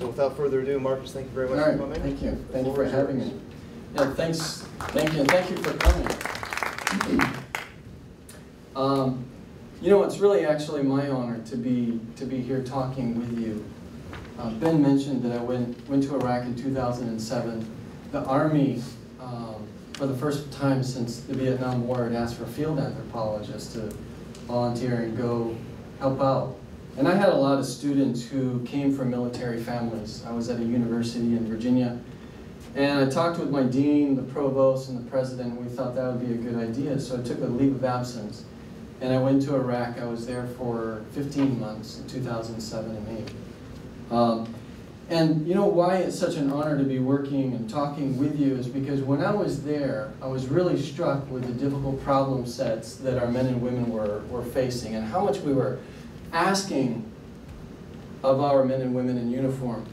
So without further ado, Marcus, thank you very much for coming. Thank you. Thank you for having me. Yeah, thanks. Thank you, and thank you for coming. You know, it's really actually my honor to be here talking with you. Ben mentioned that I went to Iraq in 2007. The Army, for the first time since the Vietnam War, had asked for field anthropologists to volunteer and go help out. And I had a lot of students who came from military families. I was at a university in Virginia, and I talked with my dean, the provost, and the president, and we thought that would be a good idea. So I took a leave of absence, and I went to Iraq. I was there for 15 months in 2007 and 8. And you know why it's such an honor to be working and talking with you is because when I was there, I was really struck with the difficult problem sets that our men and women were facing and how much we were asking of our men and women in uniform.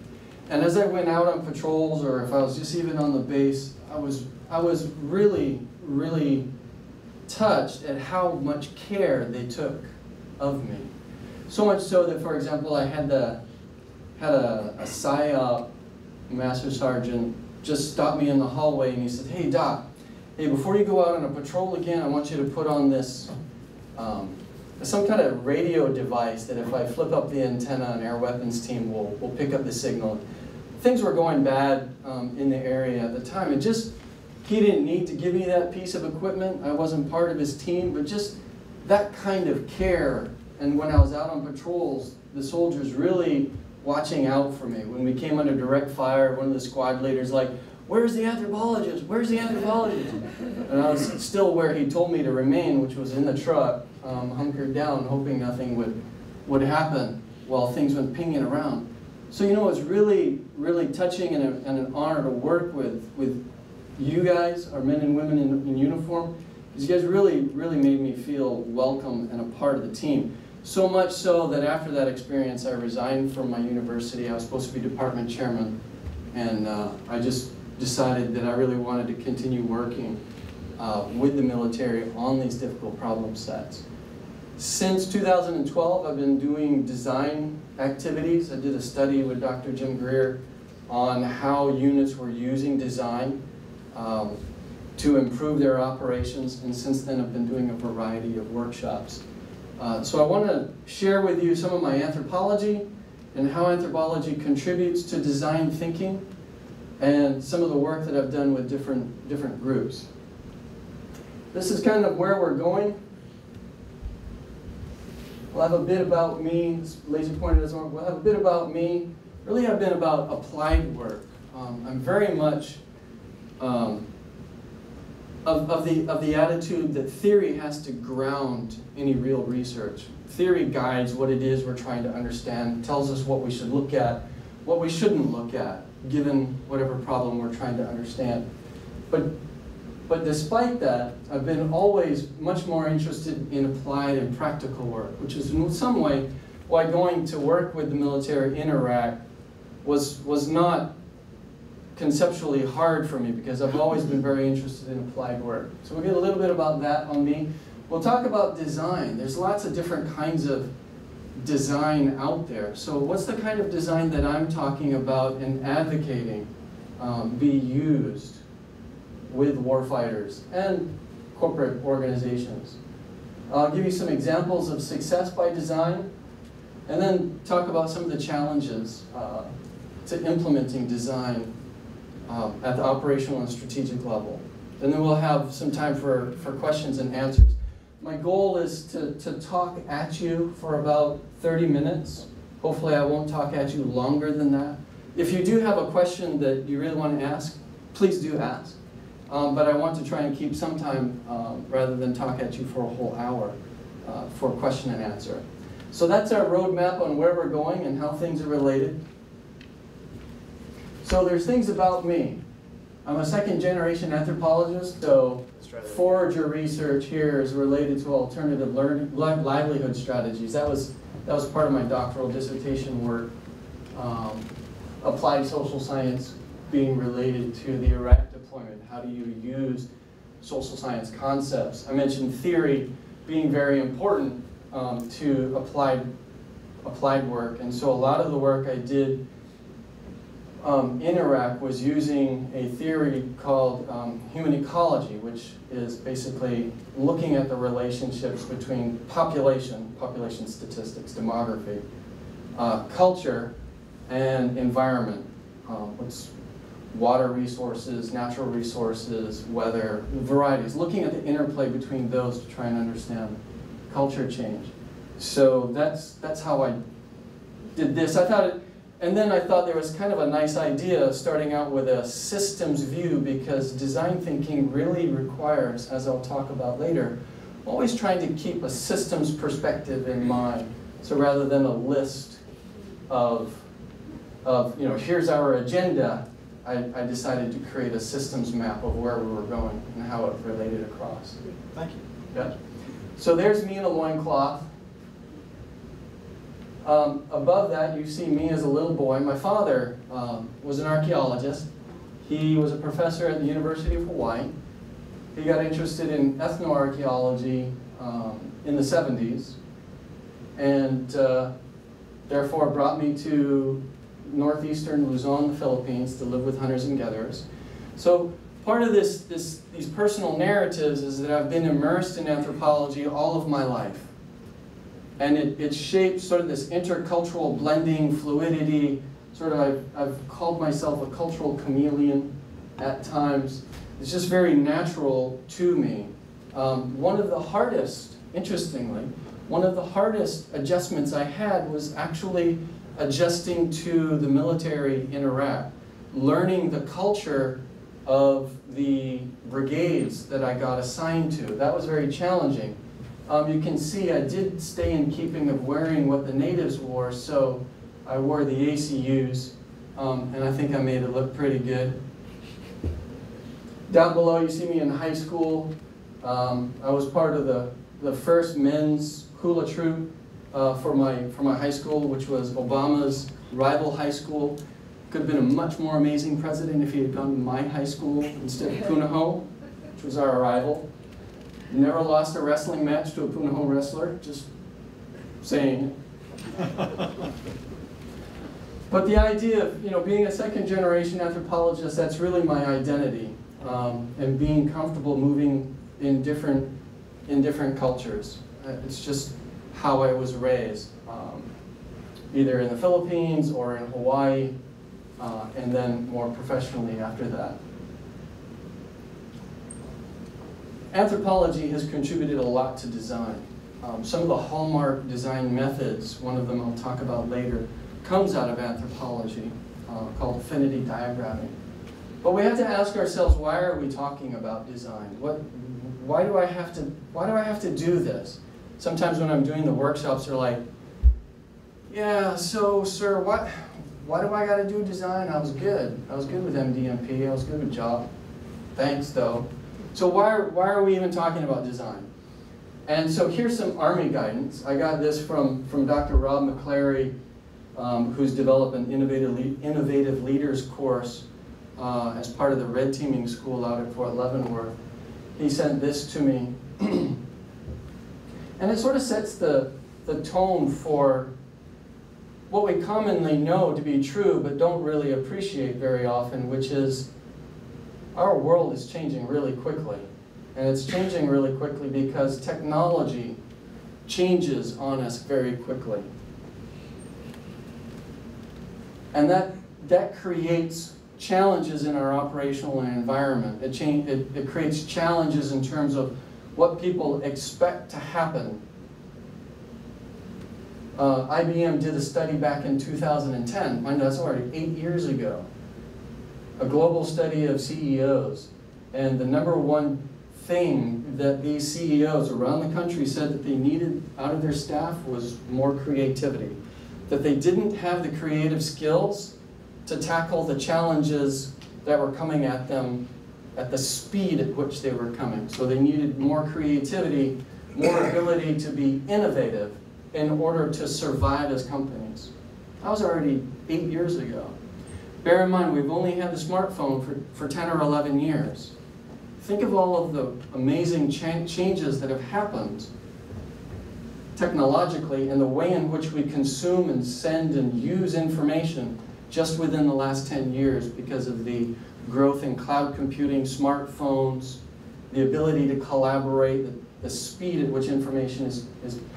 And as I went out on patrols, or if I was just even on the base, I was really, really touched at how much care they took of me. So much so that, for example, I had a PSYOP master sergeant just stop me in the hallway and he said, "Hey Doc, hey, before you go out on a patrol again, I want you to put on this some kind of radio device that if I flip up the antenna, an air weapons team will pick up the signal." Things were going bad in the area at the time. He didn't need to give me that piece of equipment. I wasn't part of his team, but just that kind of care. And when I was out on patrols, the soldiers really watching out for me. When we came under direct fire, one of the squad leaders like, "Where's the anthropologist? Where's the anthropologist?" And I was still where he told me to remain, which was in the truck, hunkered down, hoping nothing would happen while things went pinging around. So you know, it's really, really touching and an honor to work with you guys, our men and women in uniform, because you guys really, really made me feel welcome and a part of the team. So much so that after that experience, I resigned from my university. I was supposed to be department chairman, and I just decided that I really wanted to continue working with the military on these difficult problem sets. Since 2012, I've been doing design activities. I did a study with Dr. Jim Greer on how units were using design to improve their operations, and since then I've been doing a variety of workshops. So I want to share with you some of my anthropology and how anthropology contributes to design thinking and some of the work that I've done with different groups. This is kind of where we're going. We'll have a bit about me. This laser pointer doesn't work. We'll have a bit about me. Really have been about applied work. I'm very much of the attitude that theory has to ground any real research. Theory guides what it is we're trying to understand, tells us what we should look at, what we shouldn't look at, given whatever problem we're trying to understand. But despite that, I've been always much more interested in applied and practical work, which is in some way why going to work with the military in Iraq was not conceptually hard for me, because I've always been very interested in applied work. So we'll get a little bit about that on me. We'll talk about design. There's lots of different kinds of design out there. So what's the kind of design that I'm talking about and advocating be used with warfighters and corporate organizations? I'll give you some examples of success by design, and then talk about some of the challenges to implementing design at the operational and strategic level. And then we'll have some time for questions and answers. My goal is to talk at you for about 30 minutes. Hopefully I won't talk at you longer than that. If you do have a question that you really want to ask, please do ask. But I want to try and keep some time rather than talk at you for a whole hour for question and answer. So that's our roadmap on where we're going and how things are related. So there's things about me. I'm a second-generation anthropologist, so forager research here is related to alternative learning, livelihood strategies. That was part of my doctoral dissertation work. Applied social science being related to the Iraq deployment. How do you use social science concepts? I mentioned theory being very important to applied work, and so a lot of the work I did in Iraq was using a theory called human ecology, which is basically looking at the relationships between population statistics, demography, culture, and environment. What's water resources, natural resources, weather, varieties, looking at the interplay between those to try and understand culture change. So that's how I did this. And then I thought there was kind of a nice idea starting out with a systems view, because design thinking really requires, as I'll talk about later, always trying to keep a systems perspective in mind. So rather than a list of here's our agenda, I decided to create a systems map of where we were going and how it related across. Thank you. Yeah. So there's me in a loincloth. Above that, you see me as a little boy. My father was an archaeologist. He was a professor at the University of Hawaii. He got interested in ethnoarchaeology in the 70s, and therefore brought me to northeastern Luzon, the Philippines, to live with hunters and gatherers. So part of these personal narratives is that I've been immersed in anthropology all of my life. And it shapes sort of this intercultural blending, fluidity, sort of I've called myself a cultural chameleon at times. It's just very natural to me. One of the hardest, interestingly, one of the hardest adjustments I had was actually adjusting to the military in Iraq, learning the culture of the brigades that I got assigned to. That was very challenging. You can see I did stay in keeping of wearing what the natives wore, so I wore the ACUs, and I think I made it look pretty good. Down below, you see me in high school. I was part of the first men's hula troupe for my high school, which was Obama's rival high school. Could have been a much more amazing president if he had gone to my high school instead of Punahou, which was our rival. Never lost a wrestling match to a Punahou wrestler, just saying. But the idea of being a second-generation anthropologist, that's really my identity, and being comfortable moving in different cultures. It's just how I was raised, either in the Philippines or in Hawaii, and then more professionally after that. Anthropology has contributed a lot to design. Some of the hallmark design methods, one of them I'll talk about later, comes out of anthropology, called affinity diagramming. But we have to ask ourselves, why are we talking about design? Why do I have to do this? Sometimes when I'm doing the workshops, they're like, yeah, so sir, why do I got to do design? I was good. I was good with MDMP. I was good with job. Thanks, though. So why are we even talking about design? And so here's some Army guidance. I got this from Dr. Rob McClary, who's developed an innovative leaders course as part of the Red Teaming School out at Fort Leavenworth. He sent this to me. And it sort of sets the tone for what we commonly know to be true but don't really appreciate very often, which is our world is changing really quickly. And it's changing really quickly because technology changes on us very quickly. And that creates challenges in our operational environment. It creates challenges in terms of what people expect to happen. IBM did a study back in 2010, mind that's already 8 years ago, a global study of CEOs, and the #1 thing that these CEOs around the country said that they needed out of their staff was more creativity, that they didn't have the creative skills to tackle the challenges that were coming at them at the speed at which they were coming. So they needed more creativity, more ability to be innovative in order to survive as companies. That was already 8 years ago. Bear in mind, we've only had the smartphone for 10 or 11 years. Think of all of the amazing changes that have happened technologically in the way in which we consume and send and use information just within the last 10 years because of the growth in cloud computing, smartphones, the ability to collaborate, the speed at which information is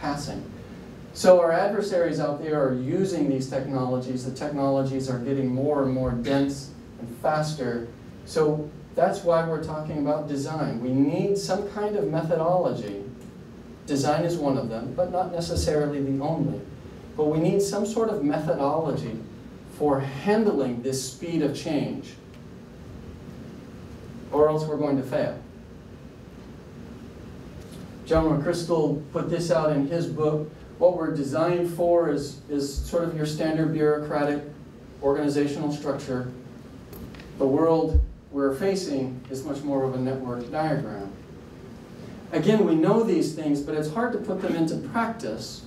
passing. So our adversaries out there are using these technologies. The technologies are getting more and more dense and faster. So that's why we're talking about design. We need some kind of methodology. Design is one of them, but not necessarily the only. But we need some sort of methodology for handling this speed of change, or else we're going to fail. John McChrystal put this out in his book. What we're designed for is sort of your standard bureaucratic organizational structure. The world we're facing is much more of a network diagram. Again, we know these things, but it's hard to put them into practice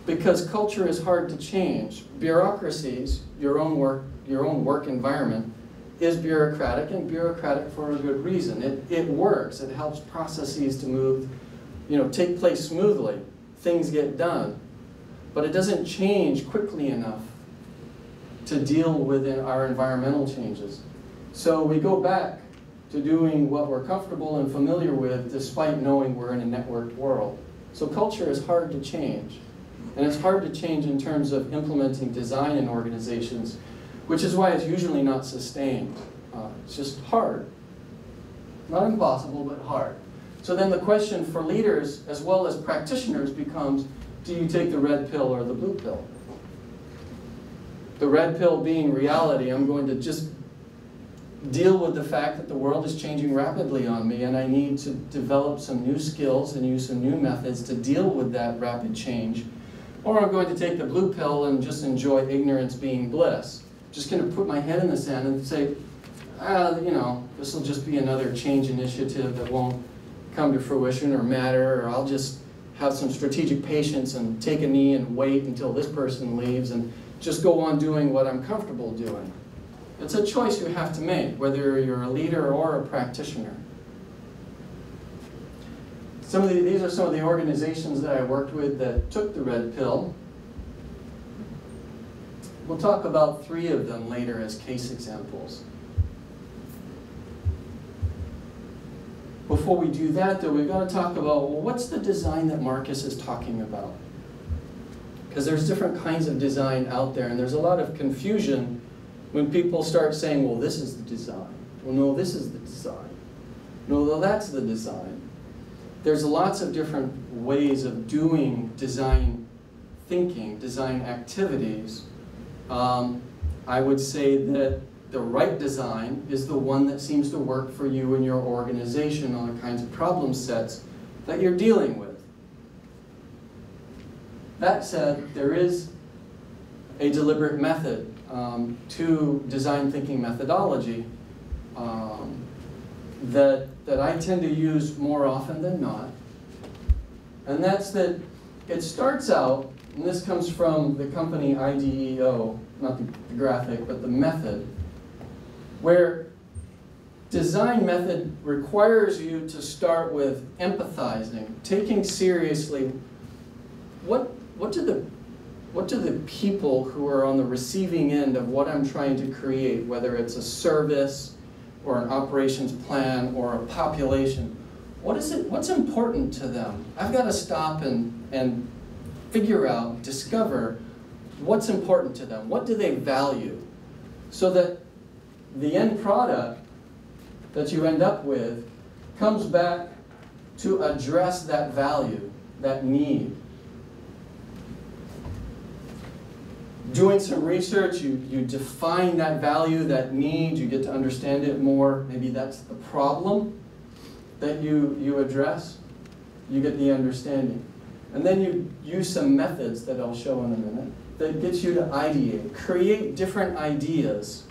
because culture is hard to change. Bureaucracies, your own work environment, is bureaucratic, and bureaucratic for a good reason. It works. It helps processes to move, take place smoothly. Things get done. But it doesn't change quickly enough to deal with our environmental changes. So we go back to doing what we're comfortable and familiar with despite knowing we're in a networked world. So culture is hard to change. And it's hard to change in terms of implementing design in organizations, which is why it's usually not sustained. It's just hard. Not impossible, but hard. So then the question for leaders as well as practitioners becomes, do you take the red pill or the blue pill? The red pill being reality. I'm going to just deal with the fact that the world is changing rapidly on me and I need to develop some new skills and use some new methods to deal with that rapid change. Or I'm going to take the blue pill and just enjoy ignorance being bliss. Just going to put my head in the sand and say, this will just be another change initiative that won't come to fruition or matter, or I'll just have some strategic patience and take a knee and wait until this person leaves and just go on doing what I'm comfortable doing. It's a choice you have to make, whether you're a leader or a practitioner. These are some of the organizations that I worked with that took the red pill. We'll talk about 3 of them later as case examples. Before we do that, though, we've got to talk about, well, what's the design that Marcus is talking about? Because there's different kinds of design out there, and there's a lot of confusion when people start saying, well, this is the design. Well, no, this is the design. No, that's the design. There's lots of different ways of doing design thinking, design activities. I would say that the right design is the one that seems to work for you and your organization on the kinds of problem sets that you're dealing with. That said, there is a deliberate method to design thinking methodology that I tend to use more often than not. And that's that it starts out, and this comes from the company IDEO, not the graphic, but the method, where design method requires you to start with empathizing, taking seriously what do the people who are on the receiving end of what I'm trying to create, whether it's a service or an operations plan or a population, what's important to them? I've got to stop and figure out, discover what's important to them. What do they value? So that the end product that you end up with comes back to address that value, that need. Doing some research, you define that value, that need, you get to understand it more. Maybe that's the problem that you address. You get the understanding. And then you use some methods that I'll show in a minute that gets you to ideate, create different ideas.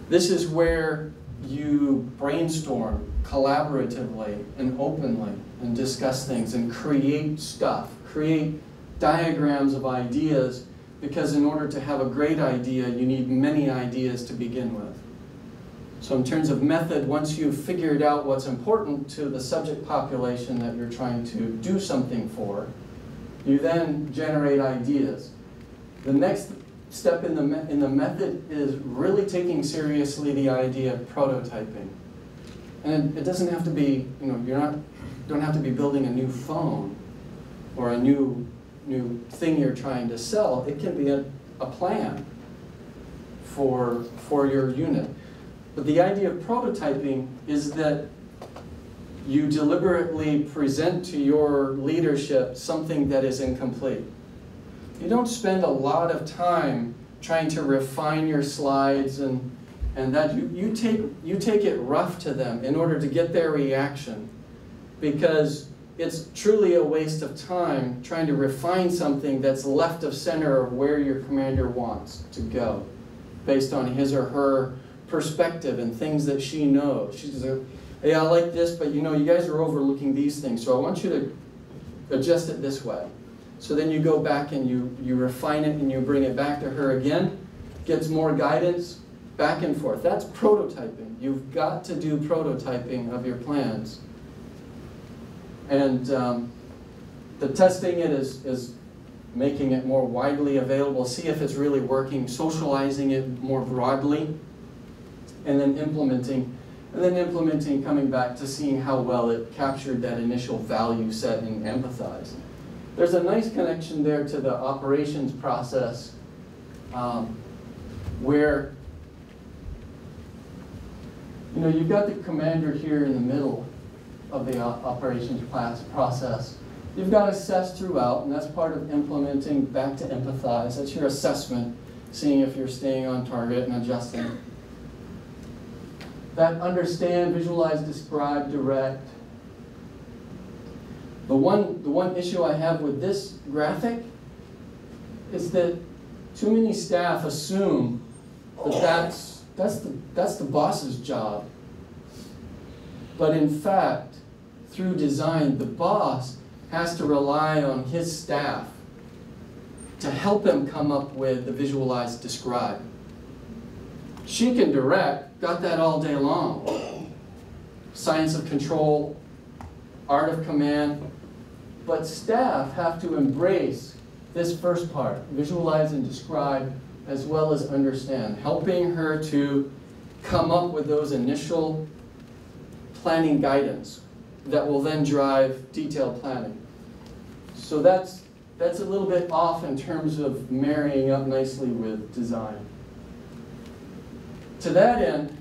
This is where you brainstorm collaboratively and openly and discuss things and create stuff, create diagrams of ideas, because in order to have a great idea, you need many ideas to begin with. So in terms of method, once you've figured out what's important to the subject population that you're trying to do something for, you then generate ideas. The next step in the method is really taking seriously the idea of prototyping. And it doesn't have to be, you know, don't have to be building a new phone or a new thing you're trying to sell. It can be a plan for your unit. But the idea of prototyping is that you deliberately present to your leadership something that is incomplete. You don't spend a lot of time trying to refine your slides and that you take it rough to them in order to get their reaction, because it's truly a waste of time trying to refine something that's left of center of where your commander wants to go based on his or her perspective and things that she knows. She says, hey, I like this, but you know, you guys are overlooking these things, so I want you to adjust it this way. So then you go back and you refine it and you bring it back to her again, gets more guidance, back and forth. That's prototyping. You've got to do prototyping of your plans. And the testing it is making it more widely available, see if it's really working, socializing it more broadly, and then implementing, coming back to seeing how well it captured that initial value set and empathized. There's a nice connection there to the operations process where, you know, you've got the commander here in the middle of the operations process. You've got assess throughout, and that's part of implementing back to empathize. That's your assessment, seeing if you're staying on target and adjusting. That understand, visualize, describe, direct. The one issue I have with this graphic is that too many staff assume that that's the boss's job. But in fact, through design, the boss has to rely on his staff to help him come up with the visualize, describe. She can direct, got that all day long. Science of control, art of command, but staff have to embrace this first part, visualize and describe, as well as understand, helping her to come up with those initial planning guidance that will then drive detailed planning. So that's a little bit off in terms of marrying up nicely with design. To that end,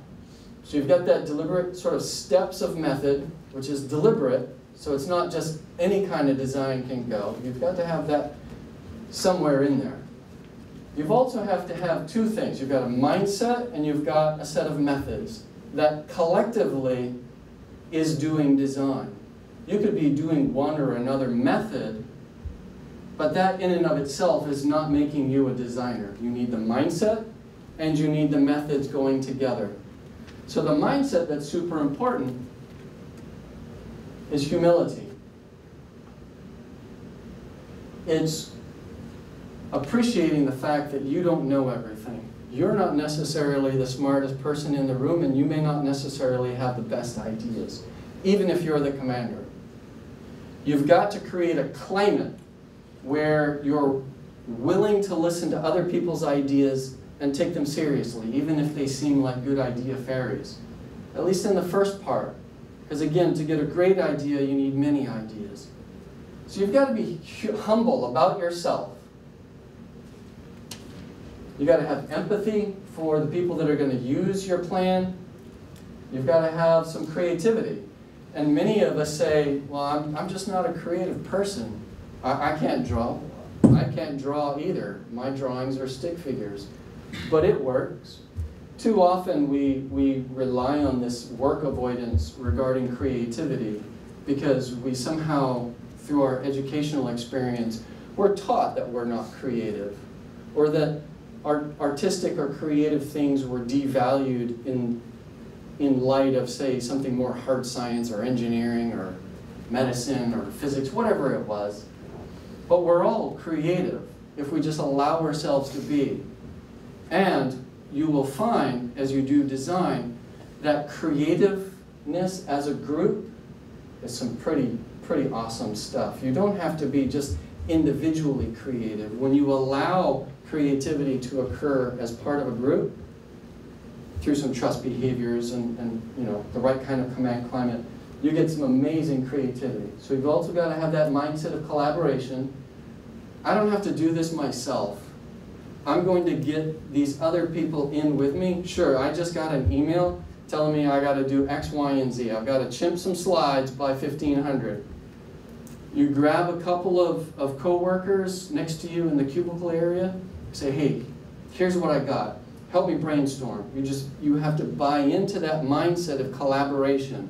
so you've got that deliberate sort of steps of method, which is deliberate, so it's not just any kind of design can go. You've got to have that somewhere in there. You also have to have two things. You've got a mindset and you've got a set of methods that collectively is doing design. You could be doing one or another method, but that in and of itself is not making you a designer. You need the mindset and you need the methods going together. So the mindset that's super important is humility. It's appreciating the fact that you don't know everything. You're not necessarily the smartest person in the room, and you may not necessarily have the best ideas, even if you're the commander. You've got to create a climate where you're willing to listen to other people's ideas and take them seriously, even if they seem like good idea fairies. At least in the first part. Because again, to get a great idea, you need many ideas. So you've got to be humble about yourself. You've got to have empathy for the people that are going to use your plan. You've got to have some creativity. And many of us say, well, I'm just not a creative person. I can't draw. I can't draw either. My drawings are stick figures. But it works. Too often we rely on this work avoidance regarding creativity because we somehow, through our educational experience, we're taught that we're not creative, or that artistic or creative things were devalued in light of, say, something more hard science or engineering or medicine or physics, whatever it was. But we're all creative if we just allow ourselves to be. And you will find, as you do design, that creativeness as a group is some pretty awesome stuff. You don't have to be just individually creative. When you allow creativity to occur as part of a group, through some trust behaviors and you know, the right kind of command climate, you get some amazing creativity. So you've also got to have that mindset of collaboration. I don't have to do this myself. I'm going to get these other people in with me. Sure, I just got an email telling me I got to do X, Y, and Z. I've got to chimp some slides by 1500. You grab a couple of coworkers next to you in the cubicle area, say, hey, here's what I got. Help me brainstorm. You have to buy into that mindset of collaboration.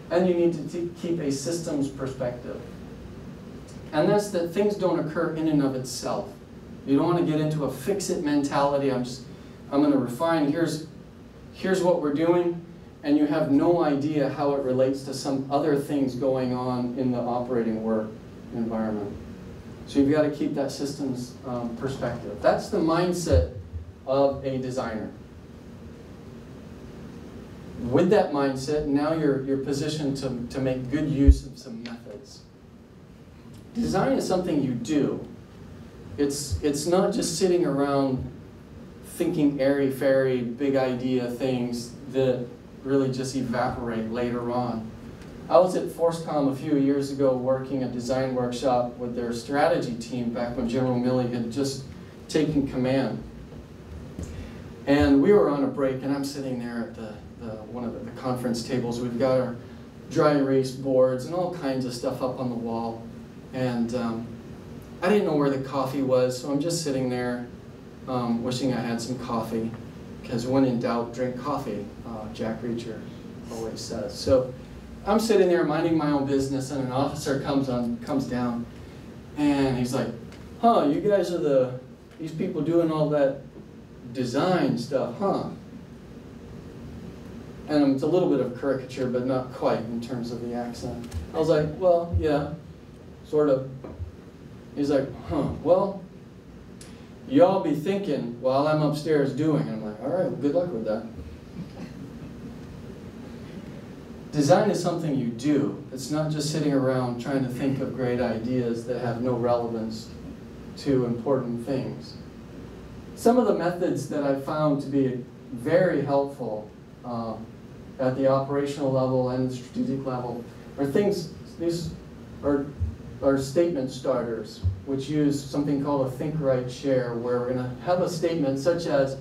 And you need to keep a systems perspective. And that's that things don't occur in and of itself. You don't want to get into a fix-it mentality. I'm going to refine, here's what we're doing, and you have no idea how it relates to some other things going on in the operating work environment. So you've got to keep that systems perspective. That's the mindset of a designer. With that mindset, now you're positioned to make good use of some methods. Design is something you do. It's not just sitting around thinking airy-fairy, big idea things that really just evaporate later on. I was at Forcecom a few years ago working a design workshop with their strategy team back when General Milley had just taken command. And we were on a break, and I'm sitting there at one of the conference tables. We've got our dry erase boards and all kinds of stuff up on the wall. And I didn't know where the coffee was, so I'm just sitting there wishing I had some coffee, because when in doubt, drink coffee, Jack Reacher always says. So I'm sitting there minding my own business, and an officer comes down, and he's like, huh, you guys are these people doing all that design stuff, huh? And it's a little bit of caricature, but not quite in terms of the accent. I was like, well, yeah, sort of. He's like, huh, well, you all be thinking while I'm upstairs doing. And I'm like, all right, well, good luck with that. Design is something you do. It's not just sitting around trying to think of great ideas that have no relevance to important things. Some of the methods that I've found to be very helpful at the operational level and the strategic level are things, these are statement starters, which use something called a think, write, share, where we're going to have a statement such as,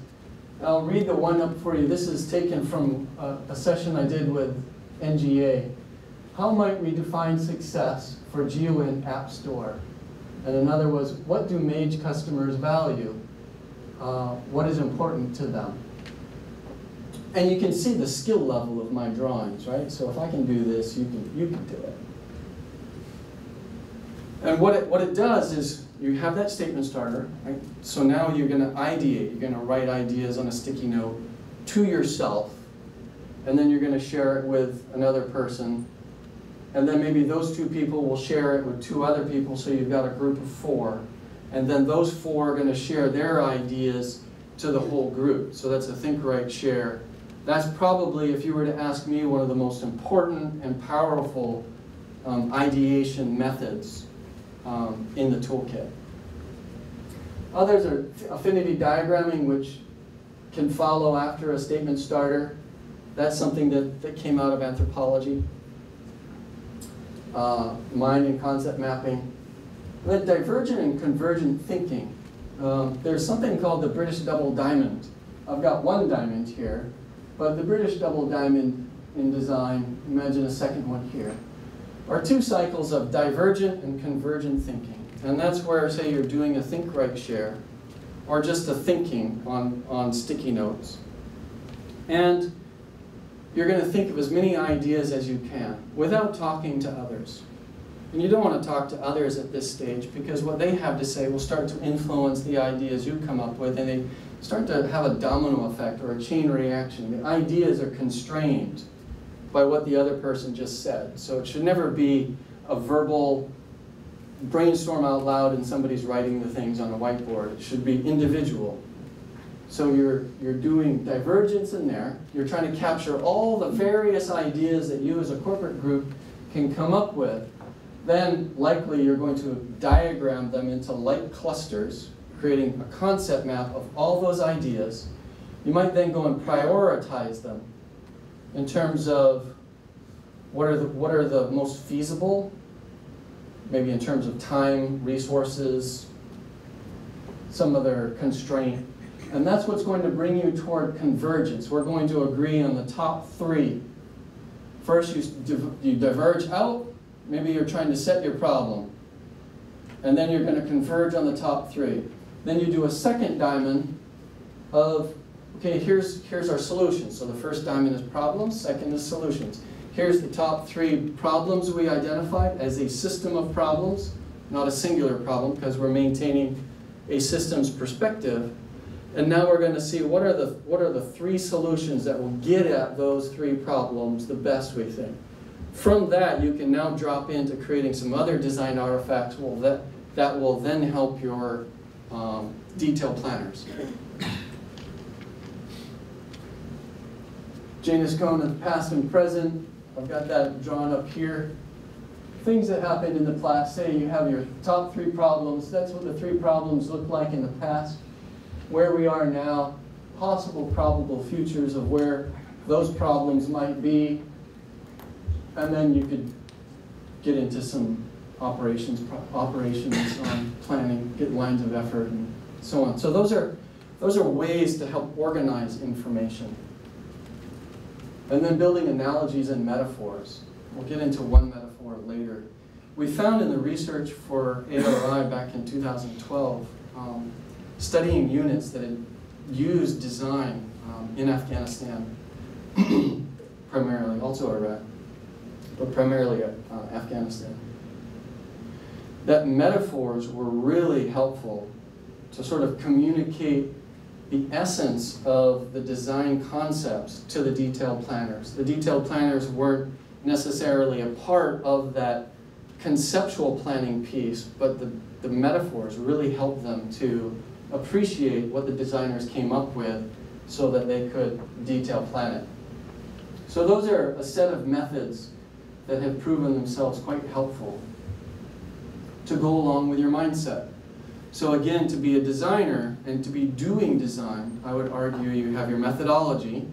I'll read the one up for you. This is taken from a session I did with NGA. How might we define success for GeoInt App Store? And another was, what do Mage customers value? What is important to them? And you can see the skill level of my drawings, right? So if I can do this, you can do it. And what it does is you have that statement starter, right? So now you're going to ideate. You're going to write ideas on a sticky note to yourself, and then you're going to share it with another person, and then maybe those two people will share it with two other people, so you've got a group of 4, and then those 4 are going to share their ideas to the whole group. So that's a think, write, share. That's probably, if you were to ask me, one of the most important and powerful ideation methods in the toolkit. Others are affinity diagramming, which can follow after a statement starter. That's something that came out of anthropology. Mind and concept mapping. And then divergent and convergent thinking. There's something called the British double diamond. I've got one diamond here, but the British double diamond in design, imagine a second one here, are 2 cycles of divergent and convergent thinking. And that's where, say, you're doing a think, write, share, or just a thinking on sticky notes. And you're going to think of as many ideas as you can without talking to others. And you don't want to talk to others at this stage, because what they have to say will start to influence the ideas you come up with, and they start to have a domino effect or a chain reaction. The ideas are constrained by what the other person just said. So it should never be a verbal brainstorm out loud and somebody's writing the things on a whiteboard. It should be individual. So you're doing divergence in there. You're trying to capture all the various ideas that you as a corporate group can come up with. Then likely you're going to diagram them into light clusters, creating a concept map of all those ideas. You might then go and prioritize them in terms of what are the most feasible, maybe in terms of time, resources, some other constraint. And that's what's going to bring you toward convergence. We're going to agree on the top 3. First, you diverge out. Maybe you're trying to set your problem. And then you're going to converge on the top 3. Then you do a second diamond of, okay, here's our solutions. So the first diamond is problems, second is solutions. Here's the top 3 problems we identified as a system of problems, not a singular problem, because we're maintaining a systems perspective. And now we're going to see what are the 3 solutions that will get at those 3 problems the best, we think. From that, you can now drop into creating some other design artifacts that will then help your detailed planners. Janus Cone of past and present. I've got that drawn up here. Things that happened in the class, say you have your top 3 problems. That's what the 3 problems look like in the past. Where we are now, possible probable futures of where those problems might be. And then you could get into some operations on planning, get lines of effort, and so on. So those are ways to help organize information. And then building analogies and metaphors. We'll get into one metaphor later. We found in the research for ARI back in 2012, studying units that had used design in Afghanistan, primarily, also Iraq, but primarily Afghanistan, that metaphors were really helpful to sort of communicate the essence of the design concepts to the detailed planners. The detailed planners weren't necessarily a part of that conceptual planning piece, but the metaphors really helped them to appreciate what the designers came up with so that they could detail plan it. So those are a set of methods that have proven themselves quite helpful to go along with your mindset. So again, to be a designer and to be doing design, I would argue you have your methodology,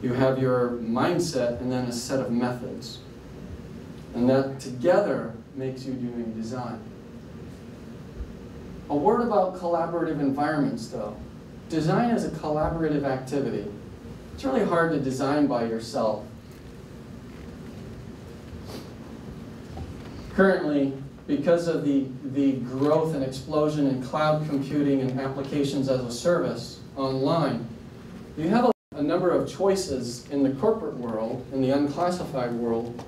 you have your mindset, and then a set of methods. And that together makes you doing design. A word about collaborative environments, though. Design is a collaborative activity. It's really hard to design by yourself. Currently, because of the growth and explosion in cloud computing and applications as a service online, you have a number of choices in the corporate world, in the unclassified world,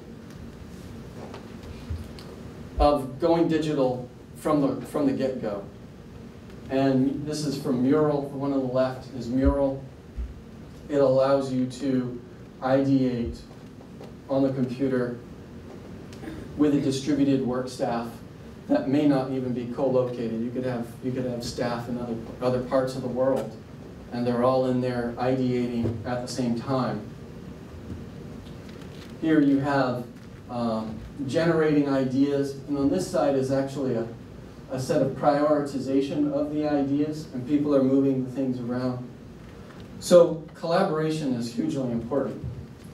of going digital from the get-go. And this is from Mural. The one on the left is Mural. It allows you to ideate on the computer with a distributed work staff that may not even be co-located. You could have staff in other parts of the world, and they're all in there ideating at the same time. Here you have generating ideas, and on this side is actually a set of prioritization of the ideas, and people are moving the things around. So collaboration is hugely important.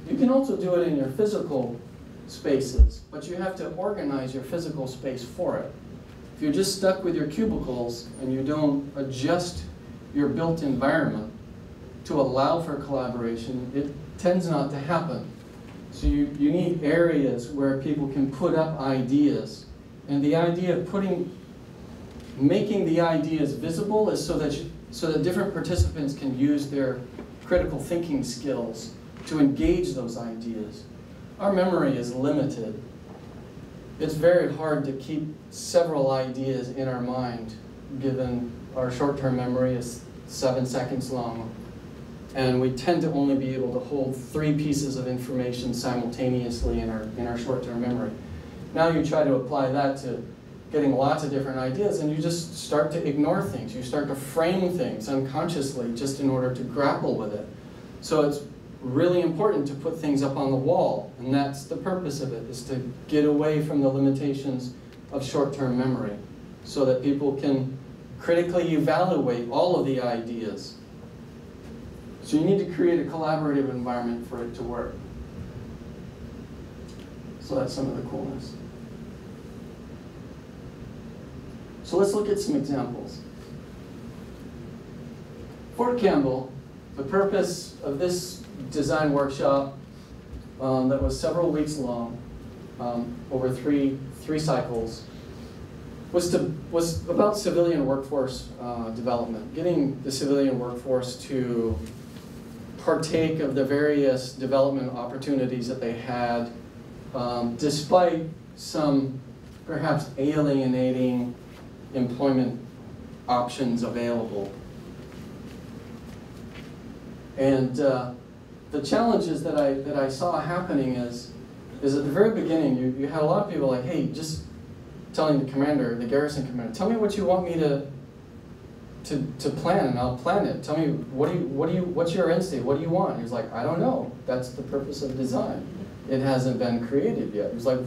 You can also do it in your physical spaces, but you have to organize your physical space for it. If you're just stuck with your cubicles and you don't adjust your built environment to allow for collaboration, it tends not to happen. So you need areas where people can put up ideas. And the idea of making the ideas visible is so that different participants can use their critical thinking skills to engage those ideas. Our memory is limited. It's very hard to keep several ideas in our mind, given our short-term memory is 7 seconds long. And we tend to only be able to hold 3 pieces of information simultaneously in our short-term memory. Now you try to apply that to getting lots of different ideas, and you just start to ignore things. You start to frame things unconsciously just in order to grapple with it. So really important to put things up on the wall, and that's the purpose of it, is to get away from the limitations of short-term memory so that people can critically evaluate all of the ideas. So you need to create a collaborative environment for it to work. So that's some of the coolness. So let's look at some examples. Fort Campbell, the purpose of this design workshop that was several weeks long, over three cycles, was about civilian workforce development, getting the civilian workforce to partake of the various development opportunities that they had, despite some perhaps alienating employment options available. And the challenges that I saw happening is at the very beginning, you had a lot of people like, hey, just telling the commander, the garrison commander, tell me what you want me to plan, and I'll plan it. Tell me what's your end state? What do you want? He was like, I don't know. That's the purpose of design. It hasn't been created yet. It was like,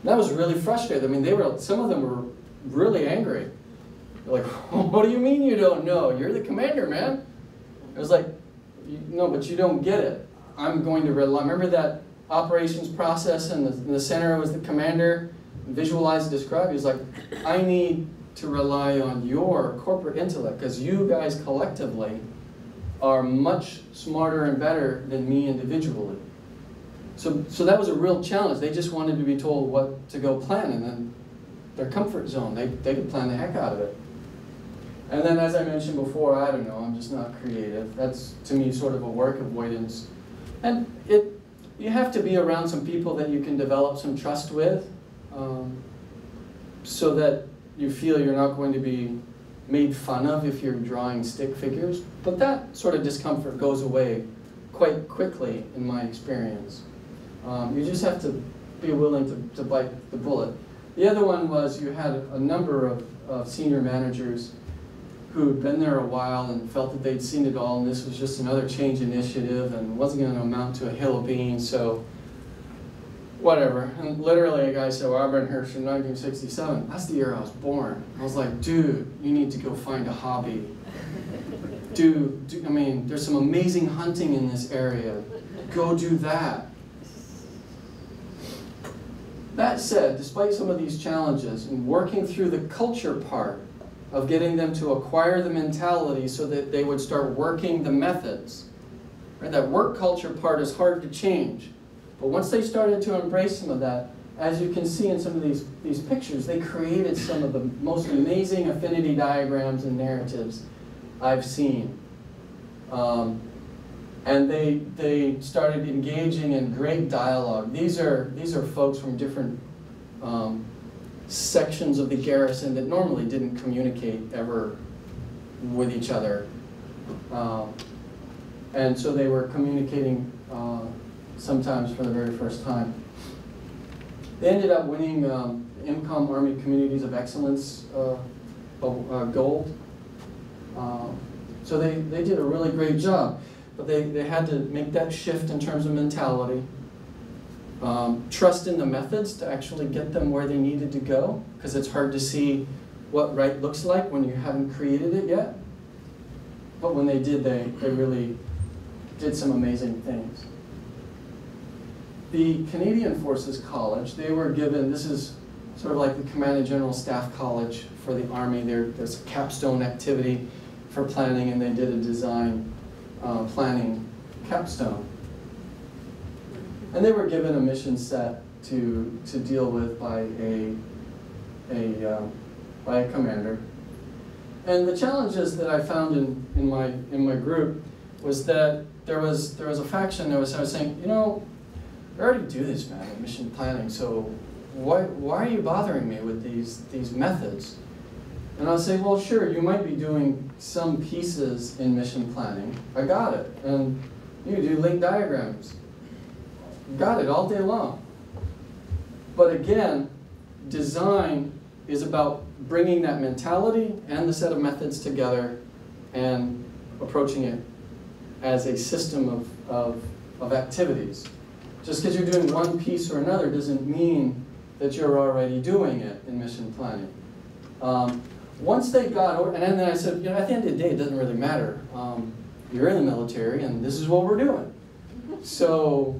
that was really frustrating. I mean, some of them were really angry. They're like, what do you mean you don't know? You're the commander, man. It was like, no, but you don't get it. I'm going to rely. Remember that operations process, and in the center was the commander, visualize, describe. He was like, I need to rely on your corporate intellect, because you guys collectively are much smarter and better than me individually. So that was a real challenge. They just wanted to be told what to go plan, and then their comfort zone, they could plan the heck out of it. And then, as I mentioned before, I don't know, I'm just not creative. That's, to me, sort of a work avoidance. And you have to be around some people that you can develop some trust with, so that you feel you're not going to be made fun of if you're drawing stick figures. But that sort of discomfort goes away quite quickly, in my experience. You just have to be willing to bite the bullet. The other one was you had a number of senior managers who'd been there a while and felt that they'd seen it all, and this was just another change initiative and wasn't going to amount to a hill of beans, so whatever. And literally a guy said, well, I've been here since 1967. That's the year I was born. I was like, dude, you need to go find a hobby. Dude, I mean, there's some amazing hunting in this area. Go do that. That said, despite some of these challenges, in working through the culture part of getting them to acquire the mentality so that they would start working the methods, right? That work culture part is hard to change. But once they started to embrace some of that, as you can see in some of these pictures, they created some of the most amazing affinity diagrams and narratives I've seen. And they started engaging in great dialogue. These are folks from different sections of the garrison that normally didn't communicate ever with each other. And so they were communicating sometimes for the very first time. They ended up winning IMCOM Army Communities of Excellence Gold. So they did a really great job. But they had to make that shift in terms of mentality. Trust in the methods to actually get them where they needed to go, because it's hard to see what right looks like when you haven't created it yet. But when they did, they really did some amazing things. The Canadian Forces College, they were given, this is sort of like the Command and General Staff College for the Army. There's a capstone activity for planning, and they did a design planning capstone. And they were given a mission set to deal with by a commander. And the challenges that I found in my group was that there was a faction that was saying, you know, I already do this, man, mission planning, so why are you bothering me with these methods? And I'll say, well, sure, you might be doing some pieces in mission planning. I got it. And you do link diagrams. Got it all day long. But again, design is about bringing that mentality and the set of methods together and approaching it as a system of of activities. Just because you're doing one piece or another doesn't mean that you're already doing it in mission planning. Once they got over, and then I said, you know, at the end of the day, it doesn't really matter. You're in the military, and this is what we're doing. So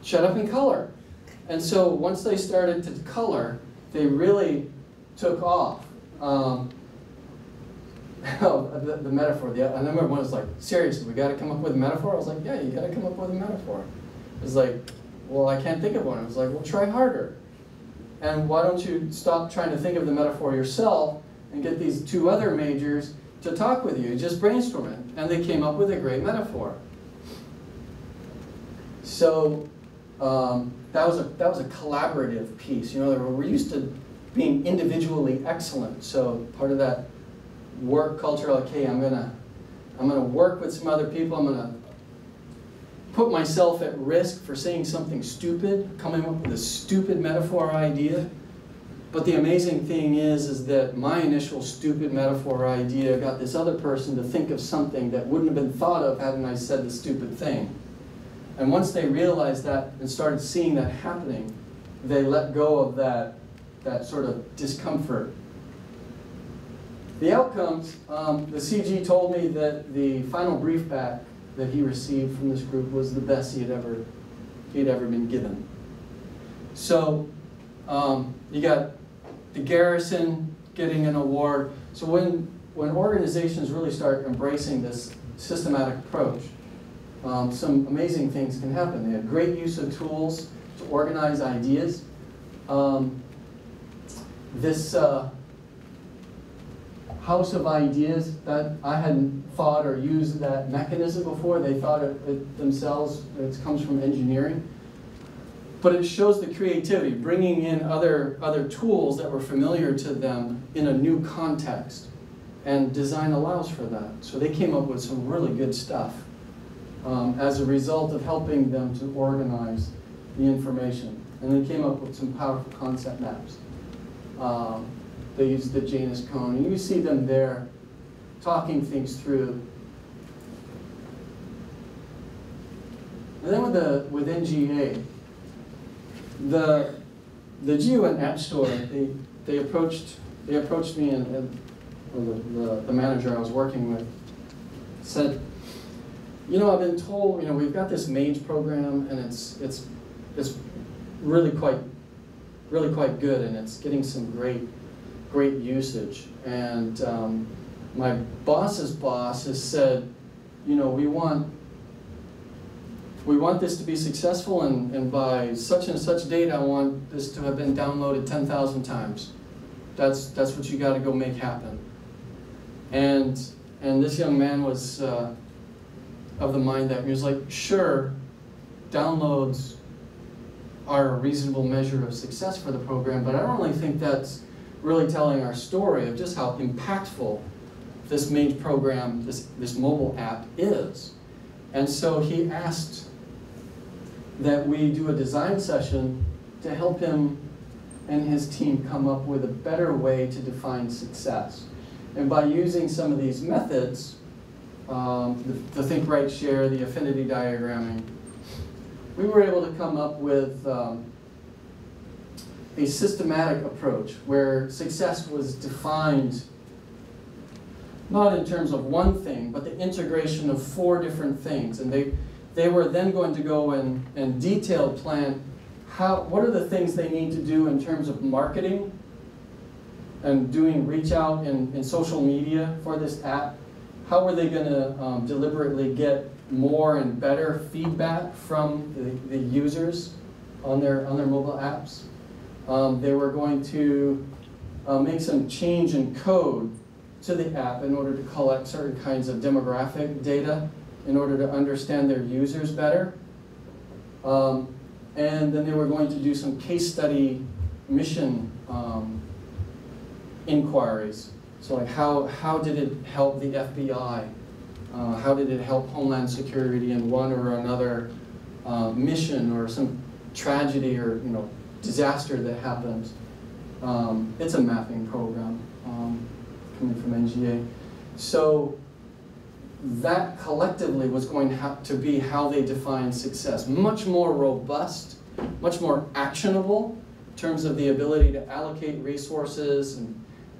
shut up and color. And so once they started to color, they really took off. The metaphor. I remember one was like, seriously, we got to come up with a metaphor? I was like, yeah, you got to come up with a metaphor. It was like, well, I can't think of one. I was like, well, try harder. And why don't you stop trying to think of the metaphor yourself and get these two other majors to talk with you, just brainstorm it. And they came up with a great metaphor. So that was a collaborative piece. You know, we're used to being individually excellent. So part of that work culture, like, hey, I'm gonna work with some other people. I'm gonna put myself at risk for saying something stupid, coming up with a stupid metaphor idea. But the amazing thing is that my initial stupid metaphor idea got this other person to think of something that wouldn't have been thought of hadn't I said the stupid thing. And once they realized that and started seeing that happening, they let go of that sort of discomfort. The outcomes, the CG told me that the final brief back that he received from this group was the best he'd ever been given. So you got the garrison getting an award. So when organizations really start embracing this systematic approach, some amazing things can happen. They have great use of tools to organize ideas. This house of ideas, that I hadn't thought or used that mechanism before. They thought it themselves. It comes from engineering. But it shows the creativity, bringing in other tools that were familiar to them in a new context. And design allows for that. So they came up with some really good stuff as a result of helping them to organize the information. And they came up with some powerful concept maps. They used the Janus cone, and you see them there talking things through. And then with NGA, the GUN App Store, they approached me and the manager I was working with said, you know, I've been told, you know, we've got this MAGE program, and it's really quite good, and it's getting some great usage. And my boss's boss has said, you know, we want this to be successful, and by such and such date, I want this to have been downloaded 10,000 times. That's what you got to go make happen. And this young man was of the mind that he was like, sure, downloads are a reasonable measure of success for the program, but I don't really think that's really telling our story of just how impactful this MAGE program, this mobile app is. And so he asked that we do a design session to help him and his team come up with a better way to define success. And by using some of these methods, the think, write, share, the affinity diagramming, we were able to come up with a systematic approach where success was defined not in terms of one thing, but the integration of 4 different things. And they were then going to go and detailed plan what are the things they need to do in terms of marketing and doing reach out in social media for this app. How were they going to deliberately get more and better feedback from the users on their mobile apps? They were going to make some change in code to the app in order to collect certain kinds of demographic data in order to understand their users better. And then they were going to do some case study mission inquiries. So like how did it help the FBI? How did it help Homeland Security in one or another mission or some tragedy or disaster that happened? It's a mapping program coming from NGA. So that collectively was going to be how they define success. Much more robust, much more actionable in terms of the ability to allocate resources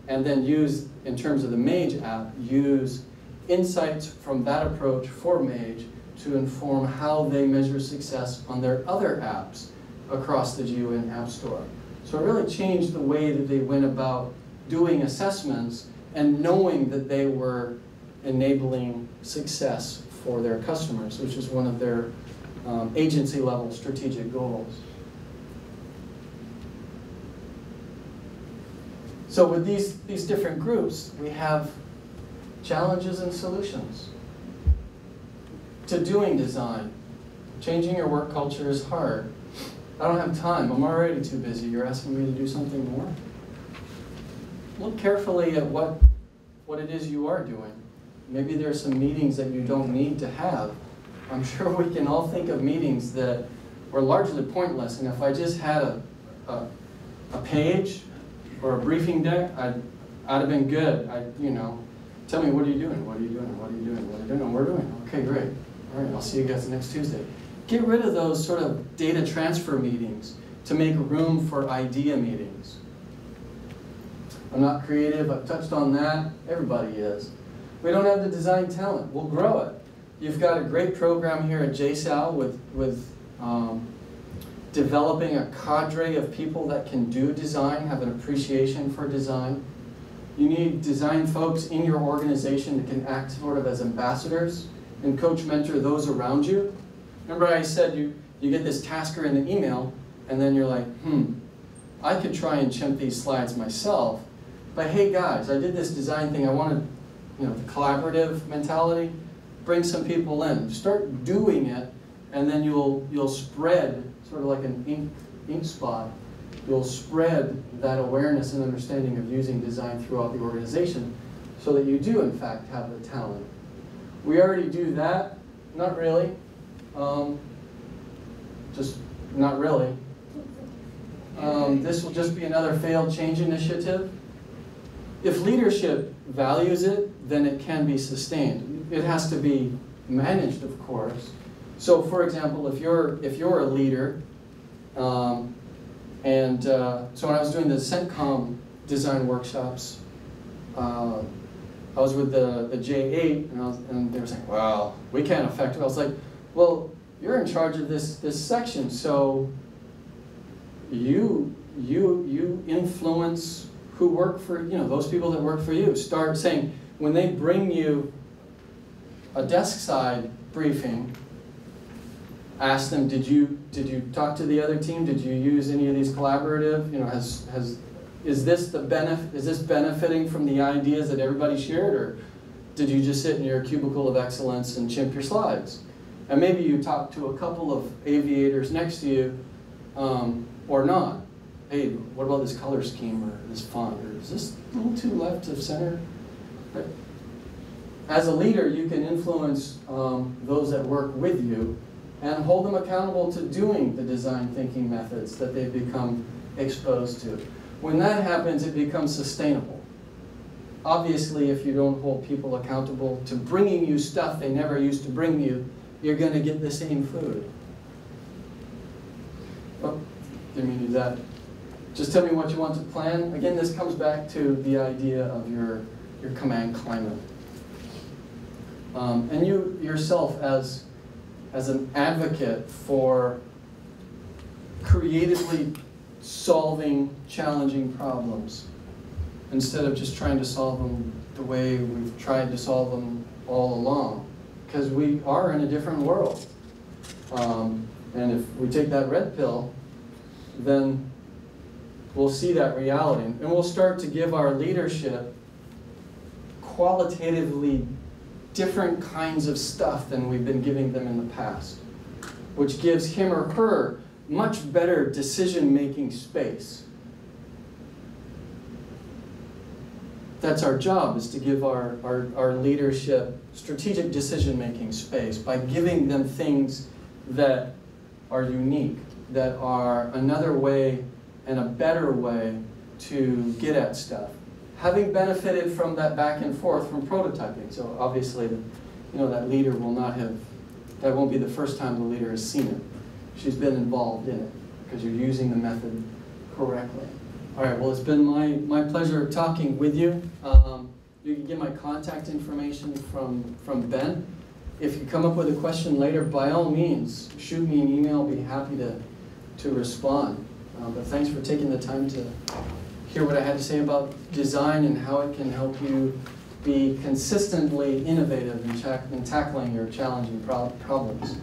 and then use, in terms of the Mage app, use insights from that approach for Mage to inform how they measure success on their other apps across the JSOU App Store. So it really changed the way that they went about doing assessments and knowing that they were enabling success for their customers, which is one of their agency-level strategic goals. So with these different groups, we have challenges and solutions to doing design. Changing your work culture is hard. I don't have time. I'm already too busy. You're asking me to do something more? Look carefully at what it is you are doing. Maybe there are some meetings that you don't need to have. I'm sure we can all think of meetings that were largely pointless, and if I just had a page or a briefing deck, I'd have been good. Tell me, what are you doing? What are you doing? What are you doing? What are you doing? We're doing. Okay, great. All right, I'll see you guys next Tuesday. Get rid of those sort of data transfer meetings to make room for idea meetings. I'm not creative. I've touched on that. Everybody is. We don't have the design talent. We'll grow it. You've got a great program here at JSOU with developing a cadre of people that can do design, have an appreciation for design. You need design folks in your organization that can act sort of as ambassadors and coach, mentor those around you. Remember I said you get this tasker in the email, and then you're like, I could try and chimp these slides myself, but hey guys, I did this design thing. I wanted, the collaborative mentality. Bring some people in. Start doing it, and then you'll spread, sort of like an ink spot, you'll spread that awareness and understanding of using design throughout the organization so that you do, in fact, have the talent. We already do that. Not really. Just not really. This will just be another failed change initiative. If leadership values it, then it can be sustained. It has to be managed, of course. So, for example, if you're a leader, so when I was doing the CENTCOM design workshops, I was with the J8, and they were saying, "Well, we can't affect it." I was like, "Well, you're in charge of this section, so you influence who work for those people that work for you. Start saying when they bring you a desk side briefing, ask them, did you talk to the other team? Did you use any of these collaborative? Is this benefiting from the ideas that everybody shared, or did you just sit in your cubicle of excellence and chimp your slides?" And maybe you talk to a couple of aviators next to you, or not. Hey, what about this color scheme or this font? Or is this a little too left of center? But as a leader, you can influence those that work with you and hold them accountable to doing the design thinking methods that they've become exposed to. When that happens, it becomes sustainable. Obviously, if you don't hold people accountable to bringing you stuff they never used to bring you, you're going to get the same food. Oh, didn't mean to do that. Just tell me what you want to plan. Again, this comes back to the idea of your command climate. And you yourself as an advocate for creatively solving challenging problems instead of just trying to solve them the way we've tried to solve them all along. Because we are in a different world. And if we take that red pill, then we'll see that reality. And we'll start to give our leadership qualitatively different kinds of stuff than we've been giving them in the past, which gives him or her much better decision-making space. That's our job, is to give our leadership strategic decision-making space by giving them things that are unique, that are another way and a better way to get at stuff. Having benefited from that back and forth from prototyping. So obviously that leader will not have, that won't be the first time the leader has seen it. She's been involved in it because you're using the method correctly. All right, well, it's been my pleasure talking with you. You can get my contact information from Ben. If you come up with a question later, by all means, shoot me an email. I'll be happy to respond. But thanks for taking the time to hear what I had to say about design and how it can help you be consistently innovative in tackling your challenging problems.